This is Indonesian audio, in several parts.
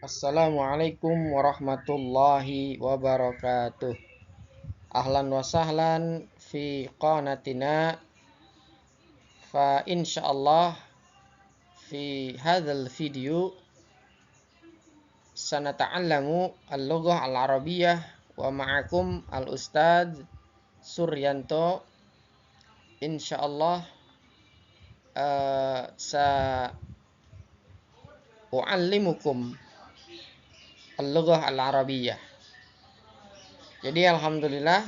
Assalamualaikum warahmatullahi wabarakatuh. Ahlan wa sahlan fi qanatina. Fa insyaallah fi hadzal video sanata'allamu al-lughah al-arabiyyah wa ma'akum al-ustadz Suryanto. Insyaallah sa u'allimukum al-lughah al-arabiyyah. Jadi alhamdulillah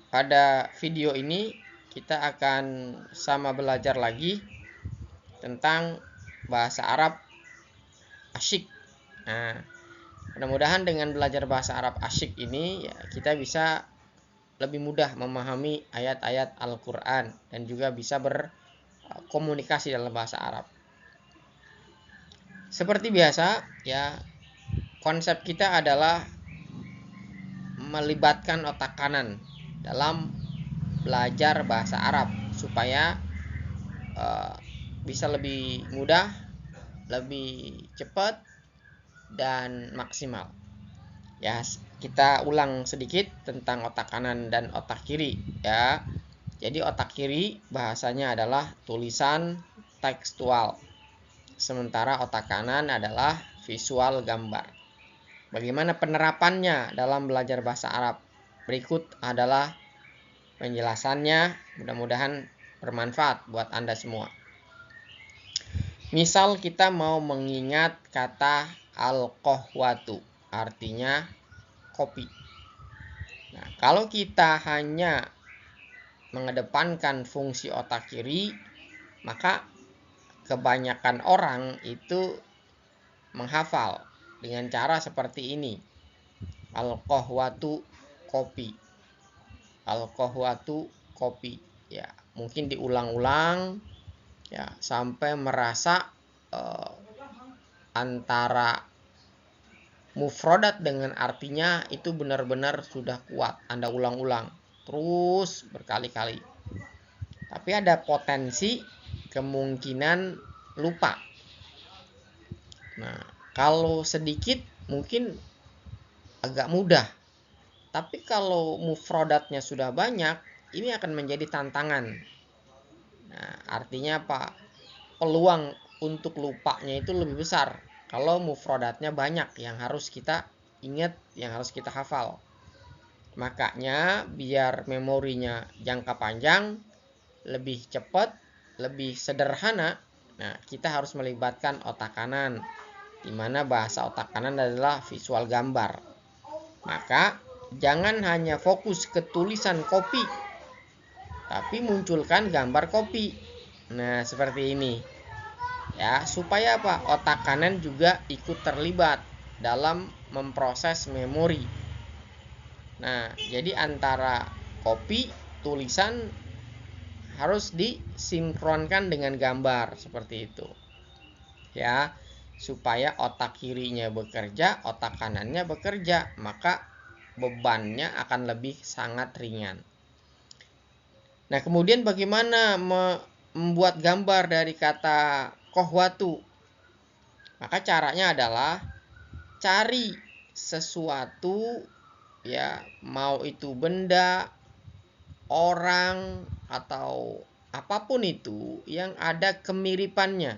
pada video ini kita akan sama belajar lagi tentang bahasa Arab asyik. Nah, mudah-mudahan dengan belajar bahasa Arab asyik ini ya, kita bisa lebih mudah memahami ayat-ayat Al-Quran dan juga bisa berkomunikasi dalam bahasa Arab. Seperti biasa ya, konsep kita adalah melibatkan otak kanan dalam belajar bahasa Arab supaya bisa lebih mudah, lebih cepat dan maksimal. Ya, kita ulang sedikit tentang otak kanan dan otak kiri ya. Jadi otak kiri bahasanya adalah tulisan tekstual, sementara otak kanan adalah visual gambar. Bagaimana penerapannya dalam belajar bahasa Arab? Berikut adalah penjelasannya, mudah-mudahan bermanfaat buat Anda semua. Misal kita mau mengingat kata al-qahwatu, artinya kopi. Nah, kalau kita hanya mengedepankan fungsi otak kiri, maka kebanyakan orang itu menghafal dengan cara seperti ini. Al-qahwatu kopi. Al-qahwatu kopi. Ya, mungkin diulang-ulang ya sampai merasa antara mufradat dengan artinya itu benar-benar sudah kuat. Anda ulang-ulang terus berkali-kali. Tapi ada potensi kemungkinan lupa. Nah, kalau sedikit mungkin agak mudah. Tapi kalau mufradatnya sudah banyak, ini akan menjadi tantangan. Nah, artinya apa? Peluang untuk lupanya itu lebih besar kalau mufradatnya banyak yang harus kita ingat, yang harus kita hafal. Makanya biar memorinya jangka panjang, lebih cepat, lebih sederhana, nah kita harus melibatkan otak kanan, di mana bahasa otak kanan adalah visual gambar. Maka jangan hanya fokus ke tulisan kopi, tapi munculkan gambar kopi. Nah, seperti ini. Ya, supaya apa? Otak kanan juga ikut terlibat dalam memproses memori. Nah, jadi antara kopi, tulisan harus disinkronkan dengan gambar seperti itu. Ya, supaya otak kirinya bekerja, otak kanannya bekerja, maka bebannya akan lebih sangat ringan. Nah, kemudian bagaimana membuat gambar dari kata kohwatu? Maka caranya adalah cari sesuatu ya, mau itu benda, orang atau apapun itu yang ada kemiripannya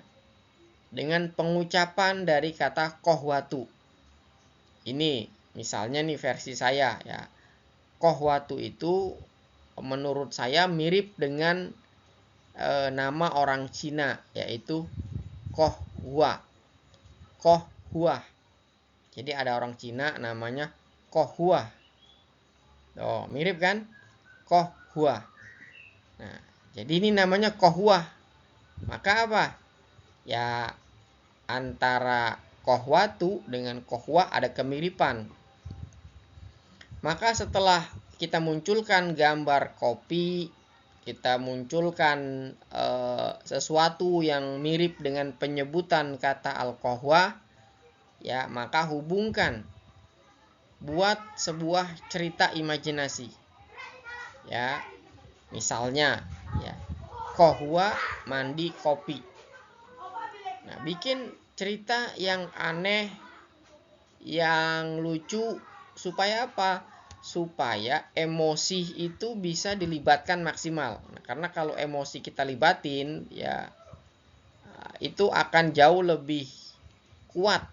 dengan pengucapan dari kata kohwatu. Ini misalnya nih versi saya ya. Kohwatu itu menurut saya mirip dengan nama orang Cina, yaitu Kohhua. Kohhua. Jadi ada orang Cina namanya Kohhua. Oh, mirip kan? Kohhua. Nah, jadi ini namanya Kohhua. Maka apa? Ya, antara kohwatu dengan kohhua ada kemiripan. Maka setelah kita munculkan gambar kopi, kita munculkan sesuatu yang mirip dengan penyebutan kata al-qahwa, ya, maka hubungkan, buat sebuah cerita imajinasi. Ya, misalnya ya, qahwa mandi kopi. Nah, bikin cerita yang aneh yang lucu supaya apa? Supaya emosi itu bisa dilibatkan maksimal. Nah, karena kalau emosi kita libatin, ya itu akan jauh lebih kuat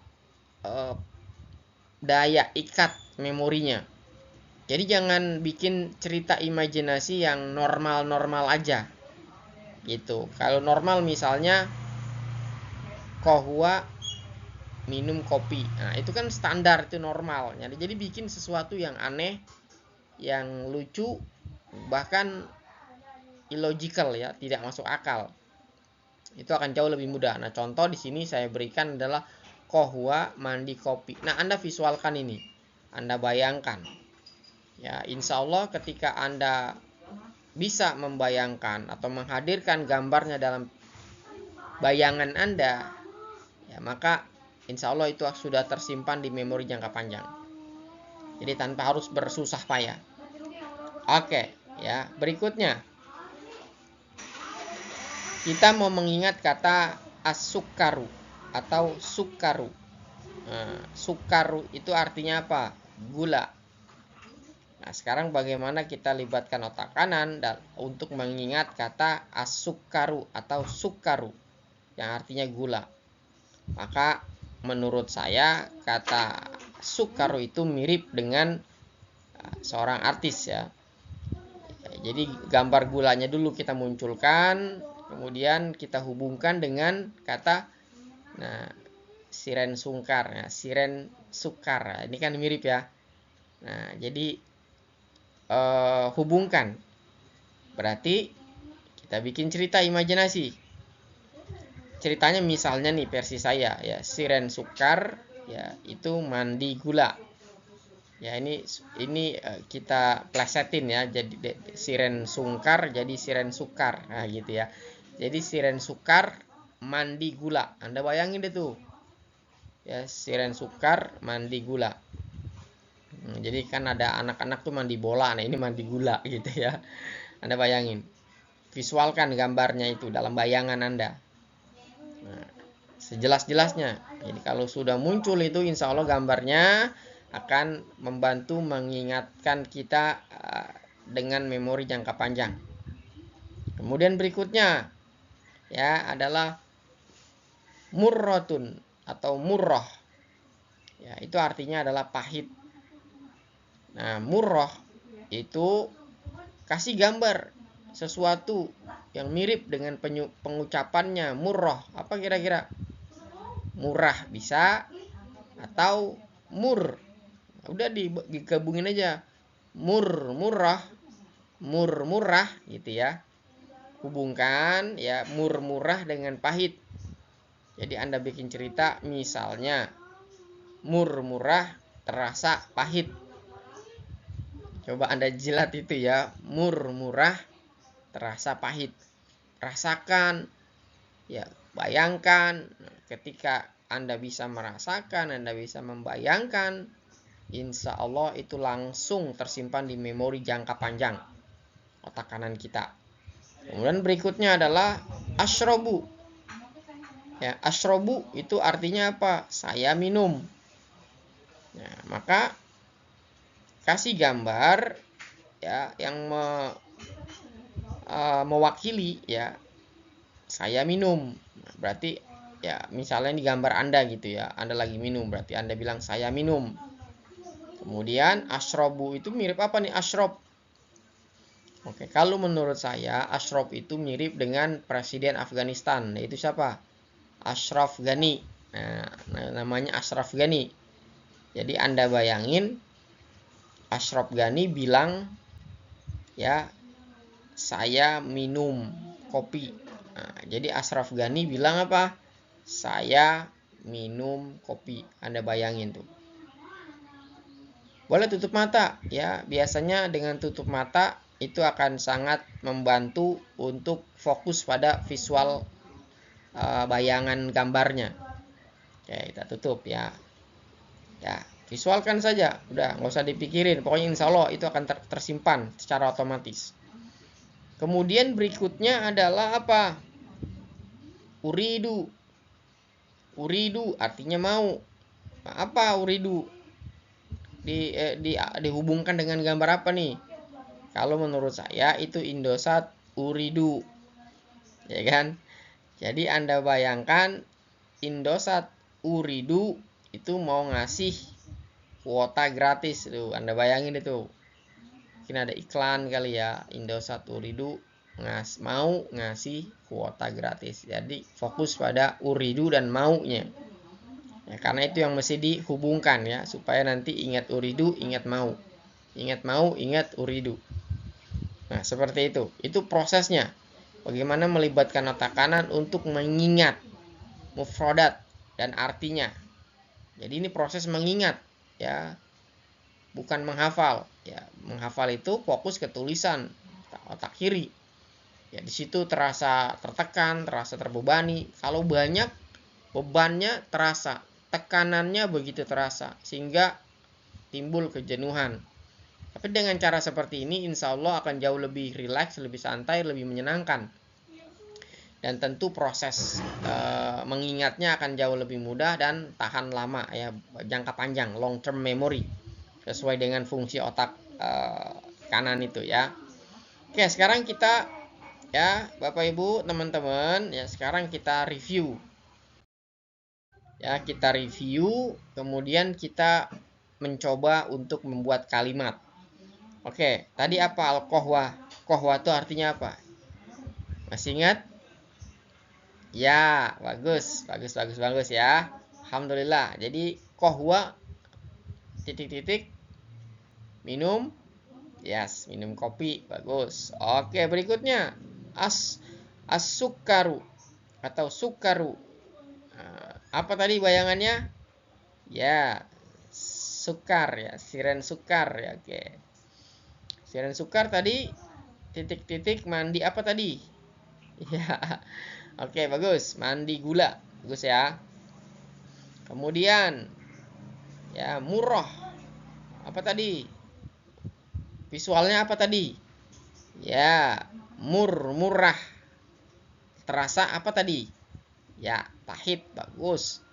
daya ikat memorinya. Jadi jangan bikin cerita imajinasi yang normal-normal aja. Gitu. Kalau normal misalnya Kohua minum kopi. Nah, itu kan standar, itu normal. Jadi bikin sesuatu yang aneh, yang lucu, bahkan illogical ya, tidak masuk akal. Itu akan jauh lebih mudah. Nah, contoh di sini saya berikan adalah Kohua mandi kopi. Nah, Anda visualkan ini. Anda bayangkan. Ya, insya Allah ketika Anda bisa membayangkan atau menghadirkan gambarnya dalam bayangan Anda, ya maka insya Allah itu sudah tersimpan di memori jangka panjang. Jadi tanpa harus bersusah payah. Oke, ya berikutnya kita mau mengingat kata as-sukaru atau sukaru. Nah, sukaru itu artinya apa? Gula. Nah, sekarang bagaimana kita libatkan otak kanan untuk mengingat kata as-sukaru atau sukaru yang artinya gula. Maka menurut saya kata sukaru itu mirip dengan seorang artis ya. Jadi gambar gulanya dulu kita munculkan, kemudian kita hubungkan dengan kata siren sungkar ya, siren sukar. Ini kan mirip ya. Nah, jadi hubungkan. Berarti kita bikin cerita imajinasi. Ceritanya misalnya nih versi saya ya, siren sukar ya itu mandi gula. Ya ini kita plesetin ya, jadi siren sungkar jadi siren sukar. Nah gitu ya. Jadi siren sukar mandi gula. Anda bayangin deh tuh. Ya, siren sukar mandi gula. Jadi kan ada anak-anak tuh mandi bola, nah ini mandi gula gitu ya. Anda bayangin. Visualkan gambarnya itu dalam bayangan Anda. Nah, sejelas-jelasnya. Jadi kalau sudah muncul itu insya Allah gambarnya akan membantu mengingatkan kita dengan memori jangka panjang. Kemudian berikutnya ya adalah murratun atau murrah. Ya, itu artinya adalah pahit. Nah, murrah itu kasih gambar sesuatu yang mirip dengan pengucapannya murrah. Apa kira-kira? Murah bisa atau mur. Udah digabungin aja. Murrah, murah gitu ya. Hubungkan ya murah dengan pahit. Jadi Anda bikin cerita misalnya murah terasa pahit. Coba Anda jilat itu ya, murah terasa pahit. Rasakan, ya bayangkan. Ketika Anda bisa merasakan, Anda bisa membayangkan, insya Allah itu langsung tersimpan di memori jangka panjang otak kanan kita. Kemudian berikutnya adalah asyrobu. Ya, asyrobu itu artinya apa? Saya minum. Nah, maka kasih gambar ya yang mewakili ya saya minum. Nah, berarti ya misalnya di gambar Anda gitu ya, Anda lagi minum, berarti Anda bilang saya minum. Kemudian asyrobu itu mirip apa nih asyrob? Oke, kalau menurut saya asyrob itu mirip dengan presiden Afghanistan, yaitu siapa? Ashraf Ghani. Nah, namanya Ashraf Ghani. Jadi Anda bayangin Ashraf Ghani bilang ya saya minum kopi. Nah, jadi Ashraf Ghani bilang apa? Saya minum kopi. Anda bayangin tuh. Boleh tutup mata ya. Biasanya dengan tutup mata itu akan sangat membantu untuk fokus pada visual bayangan gambarnya. Oke, kita tutup ya. Ya, visualkan saja. Udah, nggak usah dipikirin. Pokoknya insya Allah itu akan tersimpan secara otomatis. Kemudian berikutnya adalah apa? Uridu. Uridu artinya mau. Apa uridu? Dihubungkan dengan gambar apa nih? Kalau menurut saya itu Indosat uridu, ya kan? Jadi Anda bayangkan Indosat uridu itu mau ngasih kuota gratis tuh, Anda bayangin itu. Mungkin ada iklan kali ya, Indosat uridu mau ngasih kuota gratis. Jadi fokus pada uridu dan maunya. Ya, karena itu yang mesti dihubungkan ya, supaya nanti ingat uridu, ingat mau. Ingat mau, ingat uridu. Nah, seperti itu. Itu prosesnya. Bagaimana melibatkan otak kanan untuk mengingat mufradat dan artinya. Jadi ini proses mengingat ya, bukan menghafal. Ya, menghafal itu fokus ke tulisan otak kiri. Ya, di situ terasa tertekan, terasa terbebani. Kalau banyak bebannya terasa, tekanannya begitu terasa sehingga timbul kejenuhan. Tapi dengan cara seperti ini insya Allah akan jauh lebih rileks, lebih santai, lebih menyenangkan. Dan tentu proses mengingatnya akan jauh lebih mudah dan tahan lama ya, jangka panjang, long term memory, sesuai dengan fungsi otak kanan itu ya. Oke, sekarang kita ya Bapak Ibu teman-teman ya, sekarang kita review. Ya, kita review, kemudian kita mencoba untuk membuat kalimat. Oke, tadi apa al-qohwah? Qohwah itu artinya apa? Masih ingat? Ya, bagus ya. Alhamdulillah. Jadi qohwa titik-titik minum. Yes, minum kopi. Bagus. Oke, berikutnya as-sukaru atau sukaru. Apa tadi bayangannya? Ya, sukar ya, siren sukar ya. Oke. Siren sukar tadi titik-titik mandi apa tadi? Ya. Oke, bagus. Mandi gula. Bagus ya. Kemudian ya, murah. Apa tadi? Visualnya apa tadi? Ya, murah. Terasa apa tadi? Ya, pahit. Bagus.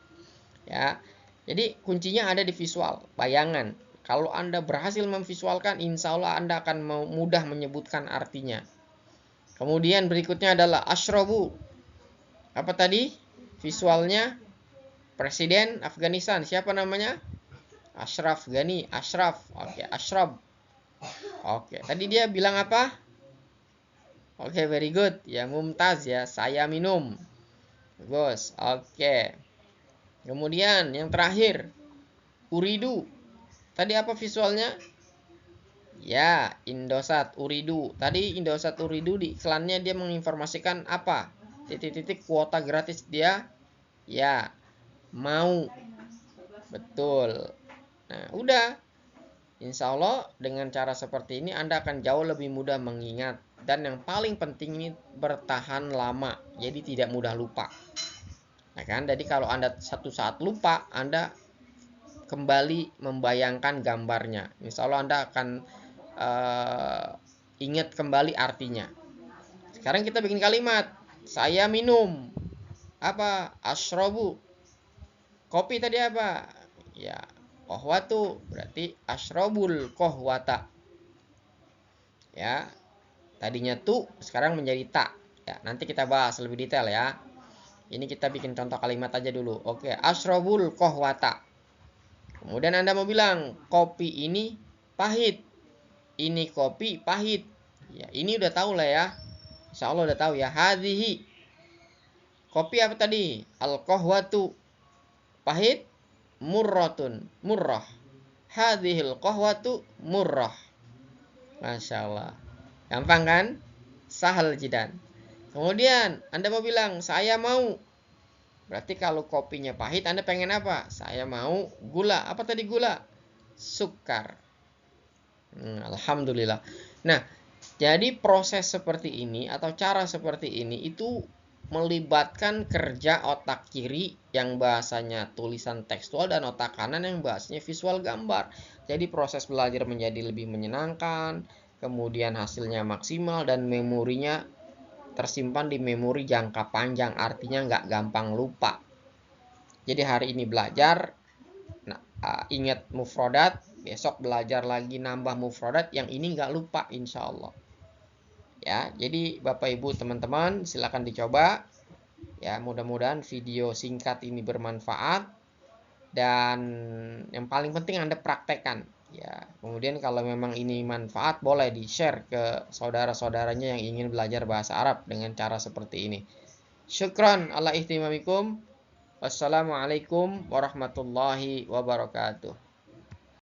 Ya. Jadi kuncinya ada di visual, bayangan. Kalau Anda berhasil memvisualkan, insya Allah Anda akan mudah menyebutkan artinya. Kemudian berikutnya adalah ashrabu. Apa tadi? Visualnya Presiden Afghanistan. Siapa namanya? Ashraf Ghani. Ashraf. Oke, Ashraf. Oke, tadi dia bilang apa? Oke, very good. Ya, mumtaz ya. Saya minum. Bagus. Oke. Kemudian yang terakhir, uridu. Tadi apa visualnya? Ya, Indosat uridu. Tadi Indosat uridu di iklannya dia menginformasikan apa? Titik-titik kuota gratis dia. Ya, mau. Betul. Nah, udah. Insya Allah dengan cara seperti ini Anda akan jauh lebih mudah mengingat. Dan yang paling penting ini bertahan lama. Jadi tidak mudah lupa. Nah kan, jadi kalau Anda satu saat lupa, Anda kembali membayangkan gambarnya. Insya Allah Anda akan ingat kembali artinya. Sekarang kita bikin kalimat. Saya minum. Apa? Ashrabu. Kopi tadi apa? Ya, kohwatu. Berarti ashrabul kohwata. Ya, tadinya tu, sekarang menjadi tak. Ya, nanti kita bahas lebih detail ya. Ini kita bikin contoh kalimat aja dulu. Oke, ashrabul kohwata. Kemudian Anda mau bilang, kopi ini pahit. Ini kopi pahit. Ya, ini udah tahu lah ya. Insya Allah udah tahu ya. Hadhihi. Kopi apa tadi? Al-kohwatu. Pahit. Murratun. Murrah. Hadhil kohwatu murrah. Masya Allah. Gampang kan? Sahal jidan. Kemudian Anda mau bilang, saya mau. Berarti kalau kopinya pahit, Anda pengen apa? Saya mau gula. Apa tadi gula? Sukar. Alhamdulillah. Nah, jadi proses seperti ini atau cara seperti ini itu melibatkan kerja otak kiri yang bahasanya tulisan tekstual dan otak kanan yang bahasanya visual gambar. Jadi proses belajar menjadi lebih menyenangkan, kemudian hasilnya maksimal dan memorinya tersimpan di memori jangka panjang, artinya nggak gampang lupa. Jadi hari ini belajar, ingat mufrodat, besok belajar lagi nambah mufrodat, yang ini nggak lupa insya Allah. Ya, jadi Bapak Ibu teman-teman silakan dicoba. Ya, mudah-mudahan video singkat ini bermanfaat, dan yang paling penting Anda praktekkan. Ya, kemudian kalau memang ini manfaat, boleh di-share ke saudara-saudaranya yang ingin belajar bahasa Arab dengan cara seperti ini. Syukran ala ihtimamikum. Wassalamualaikum warahmatullahi wabarakatuh.